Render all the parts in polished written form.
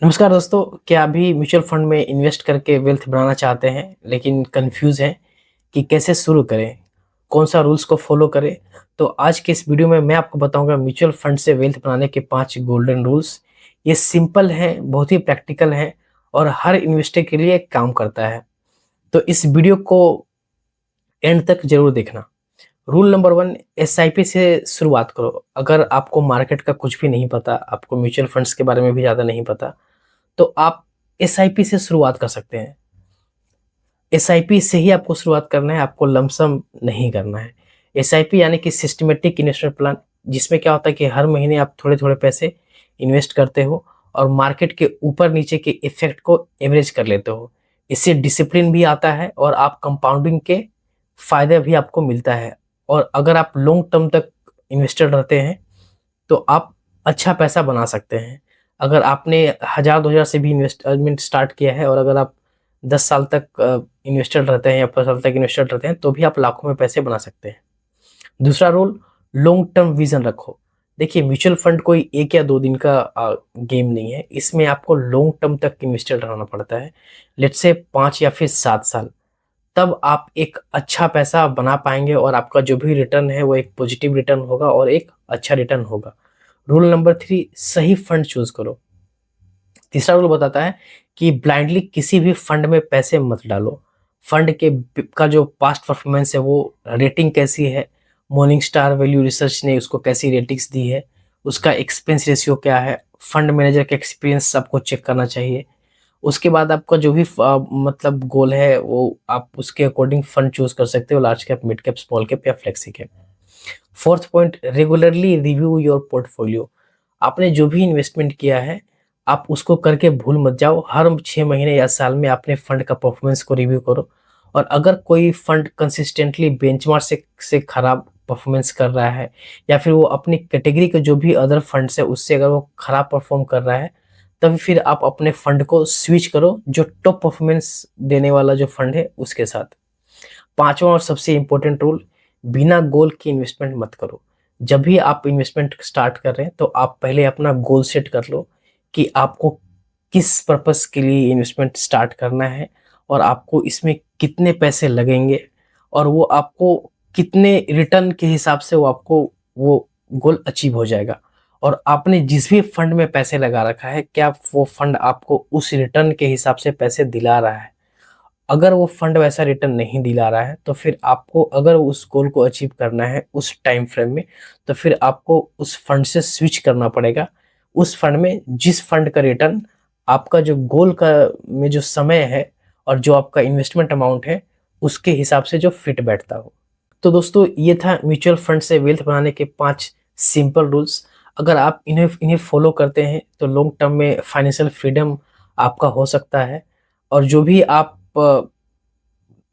नमस्कार दोस्तों, क्या अभी म्यूचुअल फंड में इन्वेस्ट करके वेल्थ बनाना चाहते हैं लेकिन कंफ्यूज हैं कि कैसे शुरू करें, कौन सा रूल्स को फॉलो करें? तो आज के इस वीडियो में मैं आपको बताऊंगा म्यूचुअल फंड से वेल्थ बनाने के 5 गोल्डन रूल्स। ये सिंपल हैं, बहुत ही प्रैक्टिकल हैं और हर इन्वेस्टर के लिए काम करता है। तो इस वीडियो को एंड तक जरूर देखना। रूल नंबर 1, एसआईपी से शुरुआत करो। अगर आपको मार्केट का कुछ भी नहीं पता, आपको म्यूचुअल फंड्स के बारे में भी ज़्यादा नहीं पता, तो आप एसआईपी से शुरुआत कर सकते हैं। एसआईपी से ही आपको शुरुआत करना है, आपको लमसम नहीं करना है। एसआईपी यानी कि सिस्टमेटिक इन्वेस्टमेंट प्लान, जिसमें क्या होता है कि हर महीने आप थोड़े-थोड़े पैसे इन्वेस्ट करते हो और मार्केट के ऊपर-नीचे के इफ़ेक्ट को एवरेज कर लेते हो। इससे डिसिप्लिन भी आता है और आप कंपाउंडिंग के फ़ायदे भी आपको मिलता है। और अगर आप लॉन्ग टर्म तक इन्वेस्टेड रहते हैं, तो आप अच्छा पैसा बना सकते हैं। अगर आपने 1000-2000 से भी इन्वेस्टमेंट स्टार्ट किया है और अगर आप 10 साल तक इन्वेस्टेड रहते हैं या 5 साल तक इन्वेस्टेड रहते हैं, तो भी आप लाखों में पैसे बना सकते हैं। दूसरा रूल, लॉन्ग टर्म विज़न रखो। देखिए, म्यूचुअल फंड कोई 1 या 2 दिन का गेम नहीं है। इसमें आपको लॉन्ग टर्म तक इन्वेस्टेड रहना पड़ता है। लेट्स से 5 या फिर 7 साल। तब आप एक अच्छा पैसा बना पाएँगे और आपका जो भी रिटर्न है, वो एक पॉजिटिव रिटर्न होगा और एक अच्छा रिटर्न होगा। रूल नंबर 3, सही फंड चूज़ करो। तीसरा रूल बताता है कि ब्लाइंडली किसी भी फंड में पैसे मत डालो। फंड के का जो पास्ट परफॉर्मेंस है, वो रेटिंग कैसी है, मॉर्निंग स्टार वैल्यू रिसर्च ने उसको कैसी रेटिंग्स दी है, उसका एक्सपेंस रेशियो क्या है, फंड मैनेजर का एक्सपीरियंस आपको चेक करना चाहिए। उसके बाद आपका जो भी मतलब गोल है, वो आप उसके अकॉर्डिंग फंड चूज़ कर सकते हो, large cap, mid cap, small cap या flexi cap. Fourth point, regularly review your portfolio. आपने जो भी इन्वेस्टमेंट किया है, आप उसको करके भूल मत जाओ। हर 6 महीने या साल में अपने फंड का परफॉर्मेंस को रिव्यू करो। और अगर कोई फंड कंसिस्टेंटली बेंचमार्क से खराब परफॉर्मेंस कर रहा है या फिर वो अपनी कैटेगरी के जो भी अदर फंड्स है उससे अगर वो खराब परफॉर्म कर रहा है, तब फिर आप अपने फंड को स्विच करो जो टॉप परफॉर्मेंस देने वाला जो फंड है उसके साथ। पांचवा और सबसे इम्पोर्टेंट रूल, बिना गोल की इन्वेस्टमेंट मत करो। जब भी आप इन्वेस्टमेंट स्टार्ट कर रहे हैं, तो आप पहले अपना गोल सेट कर लो कि आपको किस पर्पस के लिए इन्वेस्टमेंट स्टार्ट करना है और आपको इसमें कितने पैसे लगेंगे और वो आपको कितने रिटर्न के हिसाब से वो आपको वो गोल अचीव हो जाएगा। और आपने जिस भी फंड में पैसे लगा रखा है, क्या वो फंड आपको उस रिटर्न के हिसाब से पैसे दिला रहा है? अगर वो फंड वैसा रिटर्न नहीं दिला रहा है, तो फिर आपको अगर उस गोल को अचीव करना है उस टाइम फ्रेम में, तो फिर आपको उस फंड से स्विच करना पड़ेगा उस फंड में जिस फंड का रिटर्न आपका जो गोल का में जो समय है और जो आपका इन्वेस्टमेंट अमाउंट है उसके हिसाब से जो फिट बैठता हो। तो दोस्तों, ये था म्यूचुअल फंड से वेल्थ बनाने के 5 सिंपल रूल्स। अगर आप इन्हें इन्हें फॉलो करते हैं, तो लॉन्ग टर्म में फाइनेंशियल फ्रीडम आपका हो सकता है। और जो भी आप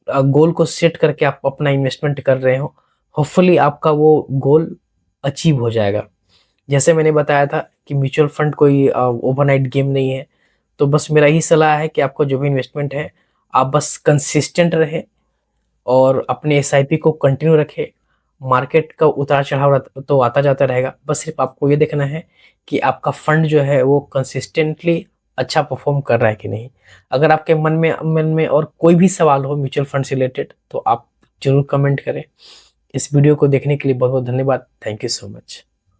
गोल को सेट करके आप अपना इन्वेस्टमेंट कर रहे हो, होपफुली आपका वो गोल अचीव हो जाएगा। जैसे मैंने बताया था कि म्यूचुअल फंड कोई ओवरनाइट गेम नहीं है। तो बस मेरा यही सलाह है कि आपको जो भी इन्वेस्टमेंट है, आप बस कंसिस्टेंट रहें और अपने एसआईपी को कंटिन्यू रखें। मार्केट का उतार-चढ़ाव तो आता जाता रहेगा। बस सिर्फ़ आपको ये देखना है कि आपका फंड जो है वो कंसिस्टेंटली अच्छा परफ़ॉर्म कर रहा है कि नहीं। अगर आपके मन में और कोई भी सवाल हो म्यूचुअल फंड से रिलेटेड, तो आप ज़रूर कमेंट करें। इस वीडियो को देखने के लिए बहुत-बहुत धन्यवाद। Thank you so much.